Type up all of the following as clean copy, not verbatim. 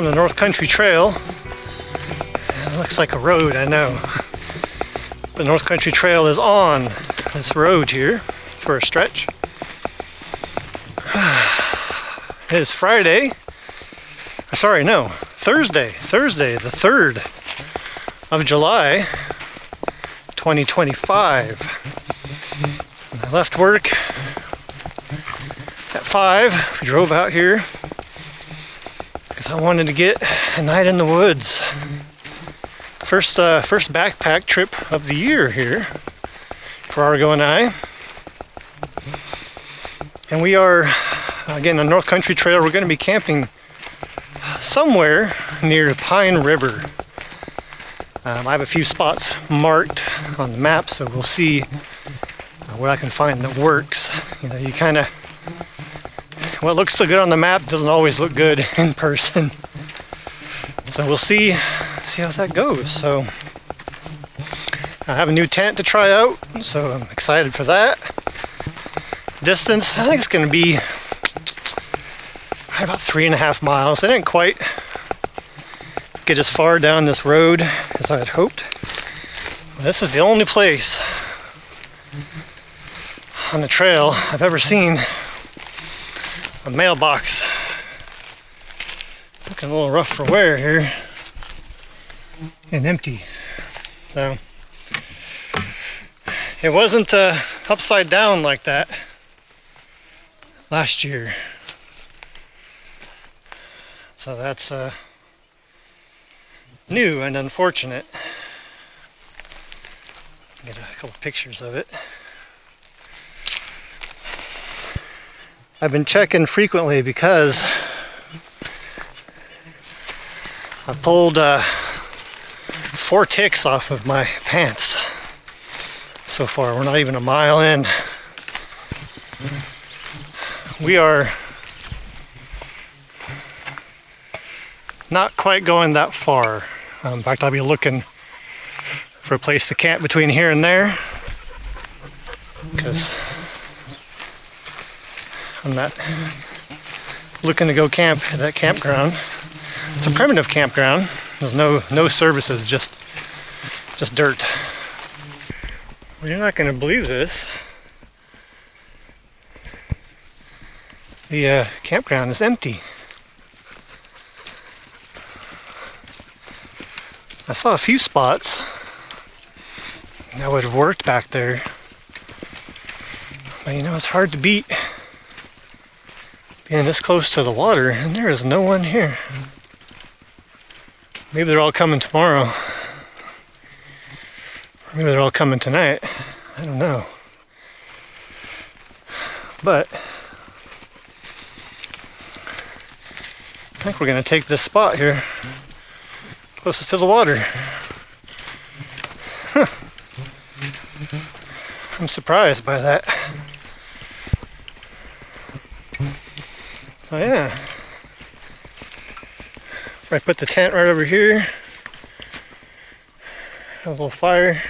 from the North Country Trail. It looks like a road, I know. The North Country Trail is on this road here for a stretch. It is Friday. Sorry, no, Thursday the 3rd of July, 2025. I left work at 5, drove out here because I wanted to get a night in the woods. First backpack trip of the year here for Argo and I. And we are, again, on North Country Trail. We're going to be camping somewhere near Pine River. I have a few spots marked on the map, so we'll see what I can find that works. You know, you kind of, what looks so good on the map doesn't always look good in person. So we'll see how that goes. So I have a new tent to try out, so I'm excited for that. Distance, I think it's going to be about 3.5 miles. I didn't quite get as far down this road as I had hoped. This is the only place on the trail I've ever seen a mailbox. Looking a little rough for wear here and empty. So it wasn't upside down like that last year. So that's new and unfortunate. Get a couple pictures of it. I've been checking frequently because I pulled 4 ticks off of my pants so far. We're not even a mile in. We are not quite going that far. In fact, I'll be looking for a place to camp between here and there, because I'm not looking to go camp at that campground. It's a primitive campground. There's no services, just dirt. Well, you're not going to believe this. The campground is empty. I saw a few spots that would have worked back there. But you know, it's hard to beat being this close to the water, and there is no one here. Maybe they're all coming tomorrow. Or maybe they're all coming tonight. I don't know. But I think we're going to take this spot here closest to the water. Huh. I'm surprised by that. So yeah, if I put the tent right over here, have a little fire.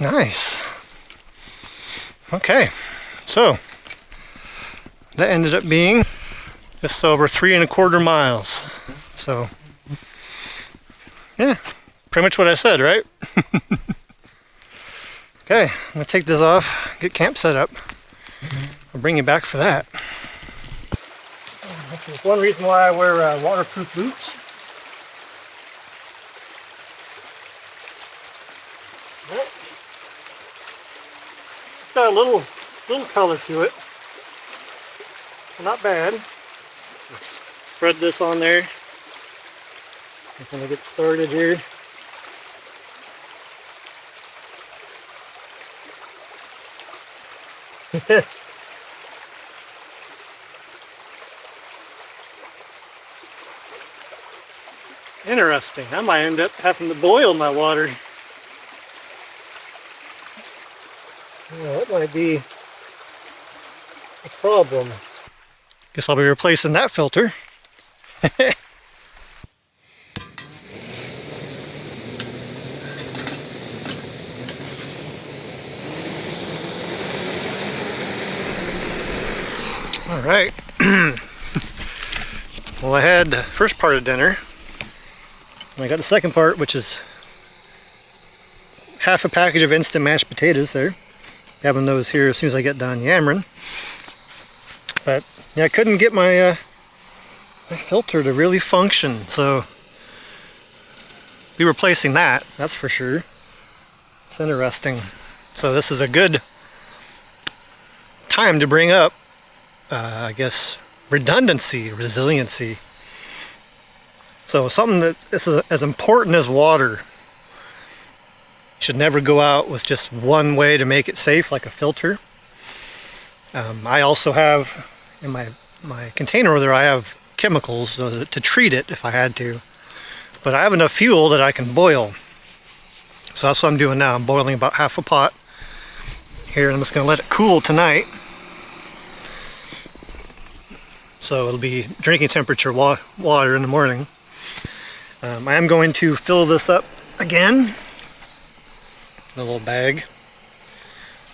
Nice. Okay, so that ended up being just over 3.25 miles. So, yeah, pretty much what I said, right? Okay, I'm gonna take this off, get camp set up. I'll bring you back for that. This is one reason why I wear waterproof boots. It's got a little color to it. Not bad. Let's spread this on there. I'm gonna get started here. Interesting. I might end up having to boil my water. Yeah, that might be a problem. Guess I'll be replacing that filter. All right. Well, I had the first part of dinner, and I got the second part, which is half a package of instant mashed potatoes there. Having those here as soon as I get done yammering. But yeah, I couldn't get my filter to really function, so be replacing that's for sure. It's interesting. So this is a good time to bring up, I guess, redundancy, resiliency. So something that is as important as water. You should never go out with just one way to make it safe, like a filter. I also have in my container over there, I have chemicals to treat it if I had to. But I have enough fuel that I can boil. So that's what I'm doing now. I'm boiling about half a pot here, and I'm just going to let it cool tonight. So it'll be drinking temperature water in the morning. I am going to fill this up again, the little bag,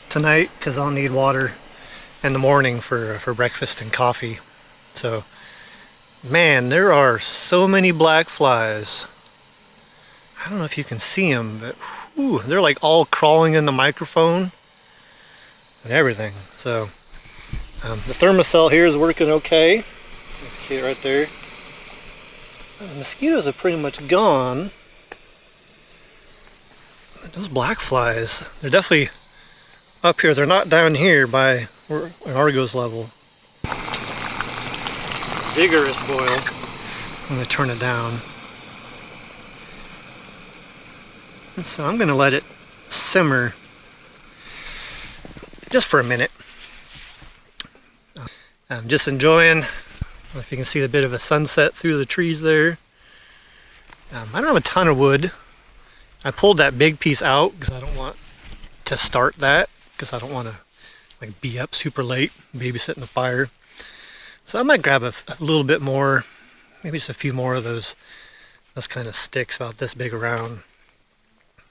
tonight, because I'll need water in the morning for breakfast and coffee. So, man, there are so many black flies. I don't know if you can see them, but whew, they're like all crawling in the microphone and everything. So the thermocell here is working okay. You can see it right there. The mosquitoes are pretty much gone. But those black flies, they're definitely up here. They're not down here by Argo's level. Vigorous boil. I'm going to turn it down. And so I'm going to let it simmer just for a minute. I'm just enjoying, I don't know if you can see a bit of a sunset through the trees there. I don't have a ton of wood. I pulled that big piece out because I don't want to start that, because I don't want to like be up super late babysitting the fire. So I might grab a little bit more, maybe just a few more of those kind of sticks about this big around.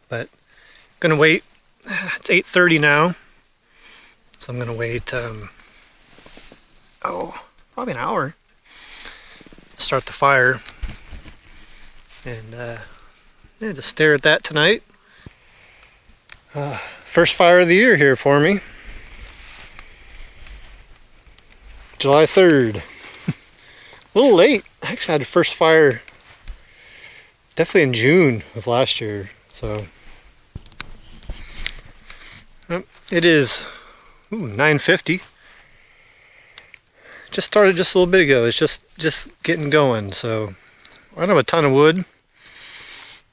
But I'm gonna wait. It's 8:30 now, so I'm gonna wait probably an hour to start the fire, and yeah, just stare at that tonight. First fire of the year here for me. July 3rd. A little late. I actually had the first fire definitely in June of last year. So it is 9:50. Just started just a little bit ago. It's just getting going. So I don't have a ton of wood,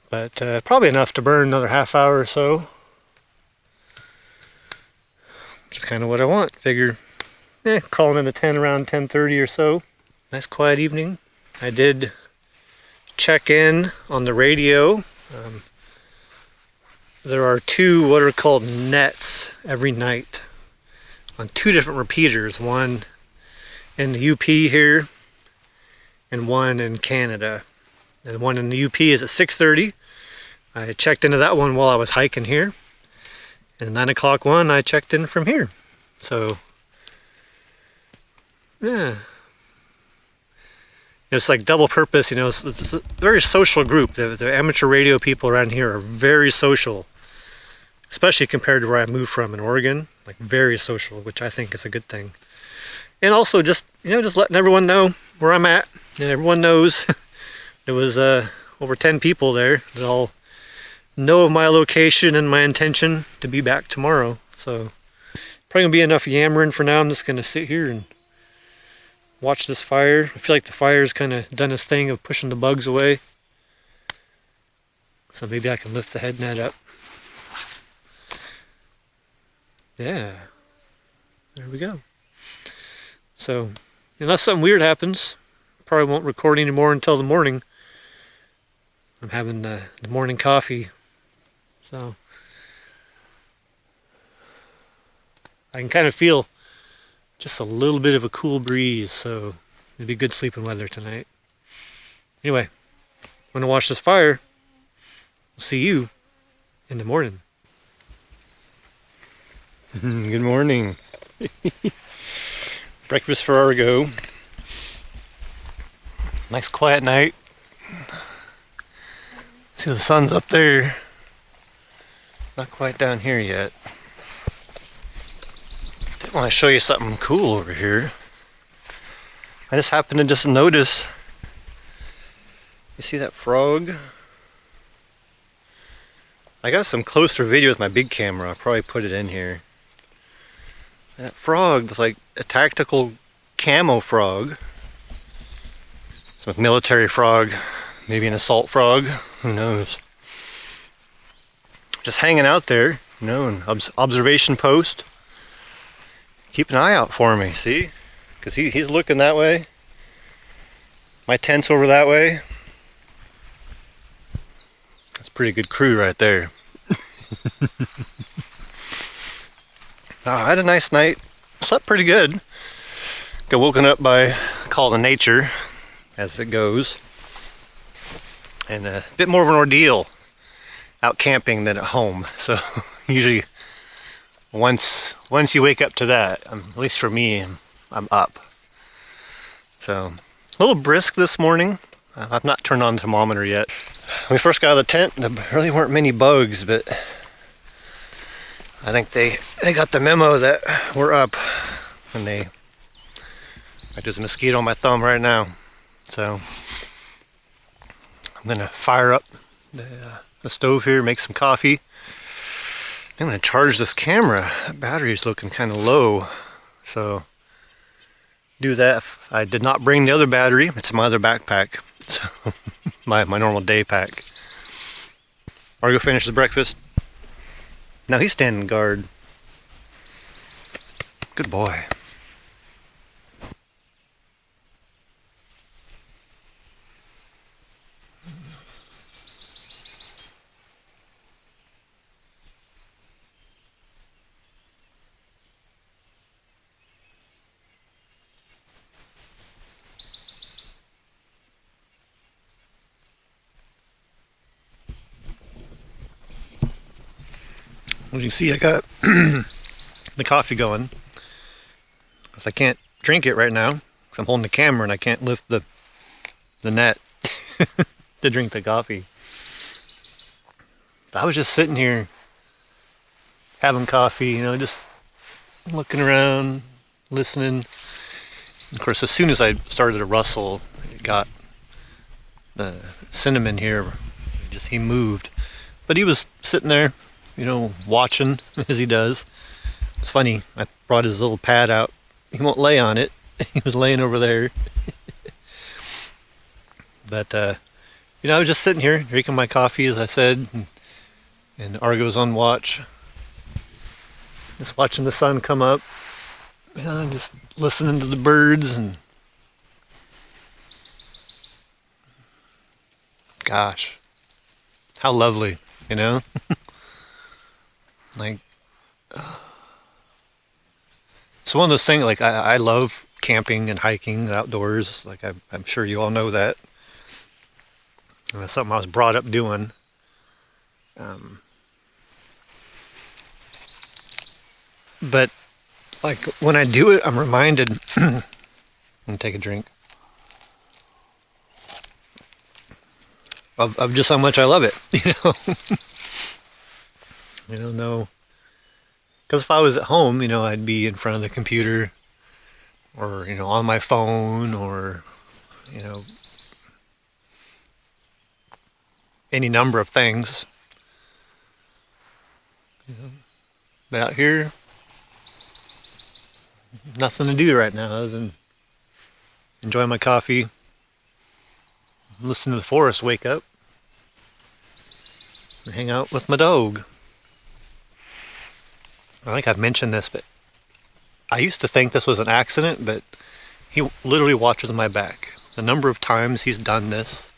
but probably enough to burn another half hour or so. Just kind of what I want. Figure, calling in the 10 around 10:30 or so. Nice quiet evening. I did check in on the radio. There are two what are called nets every night on two different repeaters, one in the UP here and one in Canada. And the one in the UP is at 6:30. I checked into that one while I was hiking here. And the 9 o'clock one I checked in from here. So yeah. It's like double purpose, it's a very social group. The amateur radio people around here are very social, especially compared to where I moved from in Oregon. Like very social, which I think is a good thing. And also just letting everyone know where I'm at, and everyone knows. There was over 10 people there that all know of my location and my intention to be back tomorrow. So probably gonna be enough yammering for now. I'm just gonna sit here and watch this fire. I feel like the fire's kind of done its thing of pushing the bugs away. So maybe I can lift the head net up. Yeah. There we go. So, unless something weird happens, probably won't record anymore until the morning. I'm having the morning coffee. So, I can kind of feel just a little bit of a cool breeze, so it'll be good sleeping weather tonight. Anyway, I'm gonna watch this fire. We'll see you in the morning. Good morning. Breakfast for Argo. Nice quiet night. See, the sun's up there. Not quite down here yet. I want to show you something cool over here. I just happened to just notice. You see that frog? I got some closer video with my big camera. I'll probably put it in here. That frog is like a tactical camo frog. Some military frog, maybe an assault frog, who knows. Just hanging out there, you know, an observation post. Keep an eye out for me, see? Because he's looking that way. My tent's over that way. That's a pretty good crew right there. I had a nice night. Slept pretty good. Got woken up by a call to nature, as it goes. And a bit more of an ordeal out camping than at home. So usually once you wake up to that, at least for me, I'm up. So a little brisk this morning. I've not turned on the thermometer yet. When we first got out of the tent, there really weren't many bugs, but I think they got the memo that we're up, and there's a mosquito on my thumb right now. So I'm gonna fire up the stove here, make some coffee. I'm gonna charge this camera. That battery's looking kind of low, so do that. I did not bring the other battery. It's in my other backpack, so my normal day pack. Argo finishes breakfast. Now he's standing guard. Good boy. As you see, I got the coffee going. Because I can't drink it right now, because I'm holding the camera and I can't lift the net to drink the coffee. But I was just sitting here having coffee, you know, just looking around, listening. Of course, as soon as I started to rustle, it got the cinnamon here. He moved. But he was sitting there, you know, watching as he does. It's funny, I brought his little pad out. He won't lay on it. He was laying over there. But, you know, I was just sitting here drinking my coffee, as I said, and Argo's on watch. Just watching the sun come up. You know, just listening to the birds, and gosh, how lovely, you know? Like, it's one of those things, like, I love camping and hiking outdoors. Like, I'm sure you all know that. And that's something I was brought up doing. But, like, when I do it, I'm reminded. I'm gonna take a drink. Of just how much I love it, you know? I don't know. Because if I was at home, you know, I'd be in front of the computer, or, you know, on my phone, or, you know, any number of things. You know, but out here, nothing to do right now other than enjoy my coffee, listen to the forest wake up, and hang out with my dog. I think I've mentioned this, but I used to think this was an accident, but he literally watches my back. The number of times he's done this,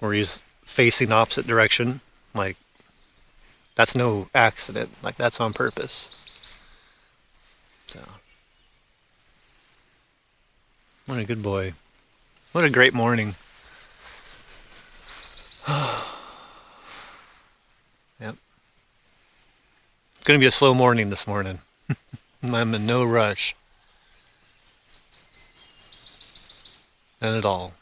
where he's facing the opposite direction, like, that's no accident. Like, that's on purpose. So, what a good boy. What a great morning. Yep. It's going to be a slow morning this morning. I'm in no rush. None at all.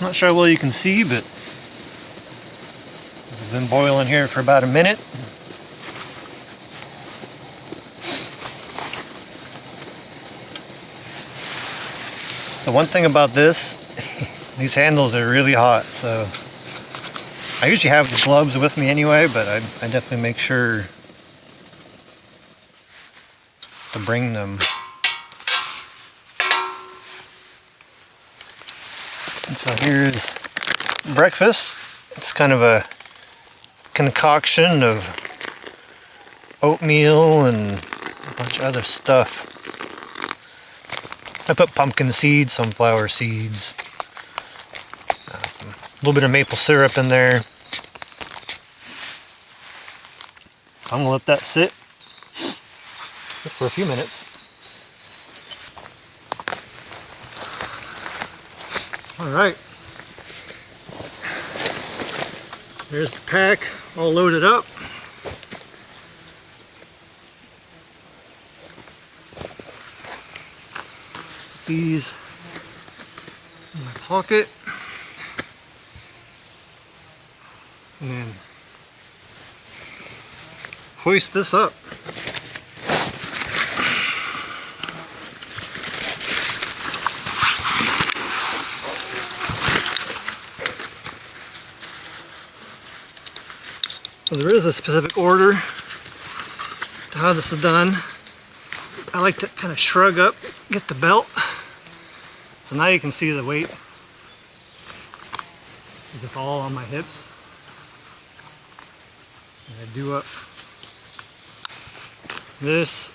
Not sure how well you can see, but this has been boiling here for about a minute. The one thing about this, these handles are really hot, so I usually have the gloves with me anyway, but I definitely make sure to bring them. And so here's breakfast. It's kind of a concoction of oatmeal and a bunch of other stuff. I put pumpkin seeds, sunflower seeds, a little bit of maple syrup in there. I'm gonna let that sit just for a few minutes. All right, there's the pack all loaded up. These in my pocket, and then hoist this up. So there is a specific order to how this is done. I like to kind of shrug up, get the belt. So now you can see the weight is just all on my hips. And I do up this,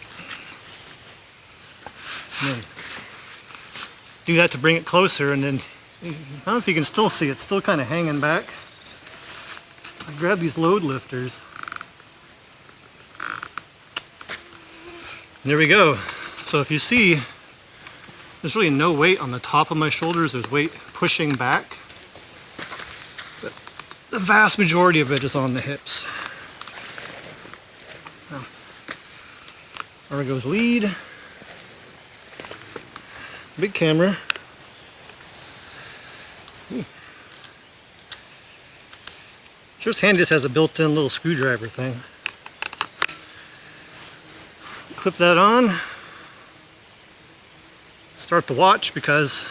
and then do that to bring it closer, and then I don't know if you can still see it's still kind of hanging back. I grab these load lifters. And there we go. So if you see, there's really no weight on the top of my shoulders. There's weight pushing back. But the vast majority of it is on the hips. Now, Argo's lead. Big camera. Ooh. This hand just has a built-in little screwdriver thing. Clip that on. Start the watch, because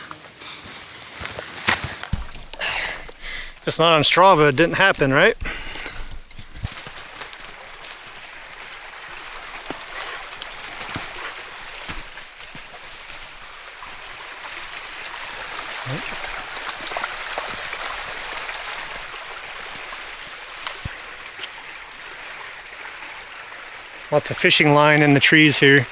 if it's not on Strava, it didn't happen, right? Lots of fishing line in the trees here.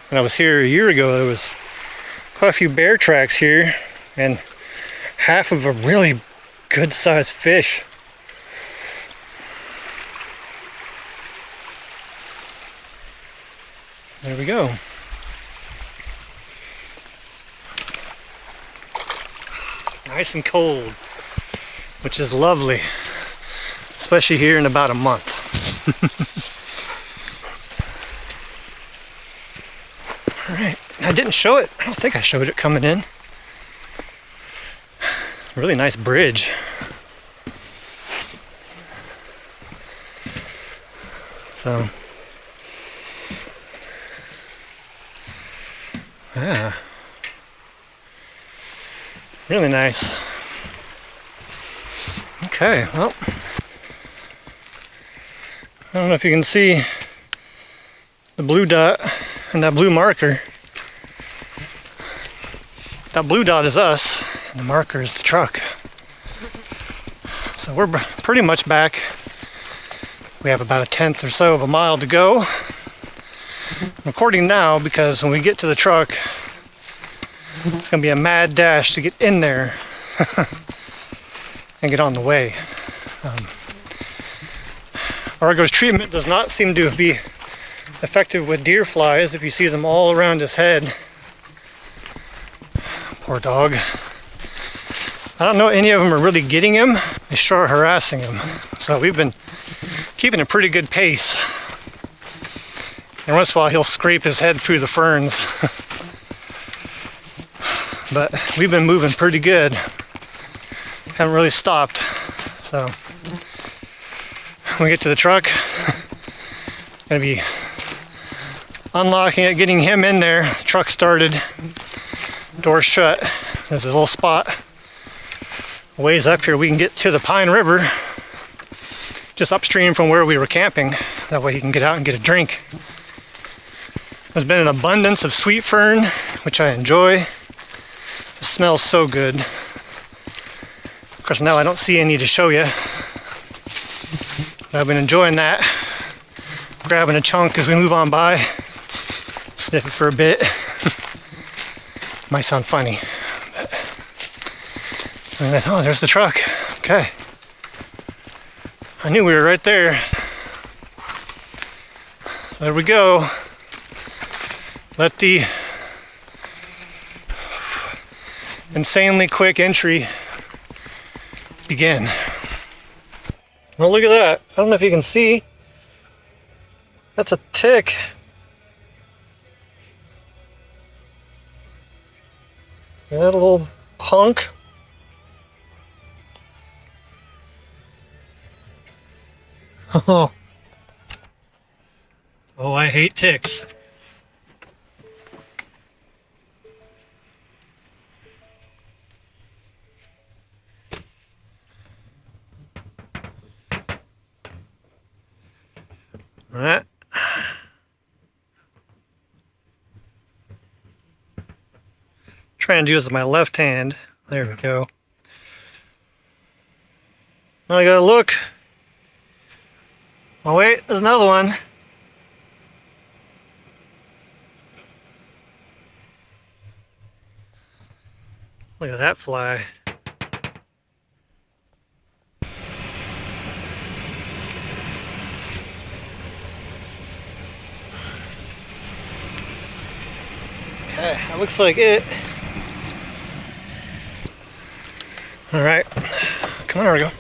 When I was here a year ago, there was quite a few bear tracks here, and half of a really good sized fish. There we go. Nice and cold, which is lovely, especially here in about a month. All right, I didn't show it. I don't think I showed it coming in. Really nice bridge. So, yeah, really nice. Okay, well, I don't know if you can see the blue dot and that blue marker. That blue dot is us, and the marker is the truck. So we're pretty much back. We have about 1/10 or so of a mile to go. I'm recording now because when we get to the truck, it's going to be a mad dash to get in there and get on the way. Argo's treatment does not seem to be effective with deer flies. If you see them all around his head. Poor dog. I don't know any of them are really getting him. They sure are harassing him. So we've been keeping a pretty good pace. And once in a while he'll scrape his head through the ferns. but we've been moving pretty good. Haven't really stopped. So when we get to the truck, gonna be unlocking it, getting him in there, truck started, door shut. There's a little spot ways up here we can get to the Pine River, just upstream from where we were camping. That way he can get out and get a drink. There's been an abundance of sweet fern, which I enjoy. It smells so good. Of course, now I don't see any to show you. But I've been enjoying that. Grabbing a chunk as we move on by. Sniff it for a bit. Might sound funny. But... And then, oh, there's the truck. Okay. I knew we were right there. There we go. Let the insanely quick entry begin. Well, look at that. I don't know if you can see. That's a tick. That little punk. Oh. Oh, I hate ticks. All right. Trying to do this with my left hand. There we go. Now I gotta look. Oh wait, there's another one. Look at that fly. Okay, that looks like it. All right, come on, there we go.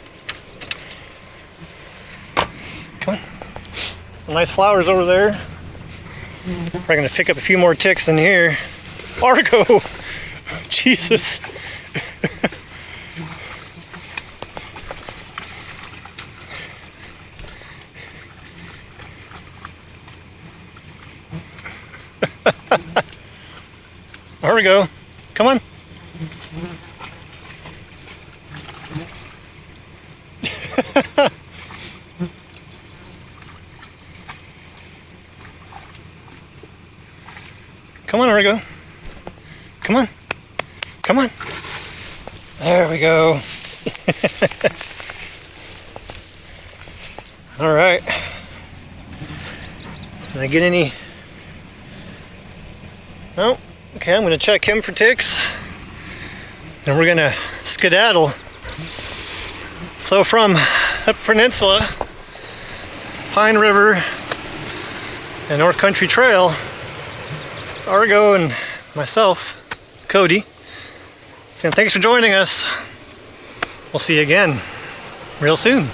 Come on. Some nice flowers over there. Probably gonna pick up a few more ticks in here. Argo! Jesus. There we go. Come on. Come on, there we go. Come on. Come on. There we go. All right. Did I get any? No. Okay, I'm going to check him for ticks. And we're going to skedaddle. So from the Peninsula, Pine River, and North Country Trail, it's Argo and myself, Cody. And thanks for joining us. We'll see you again real soon.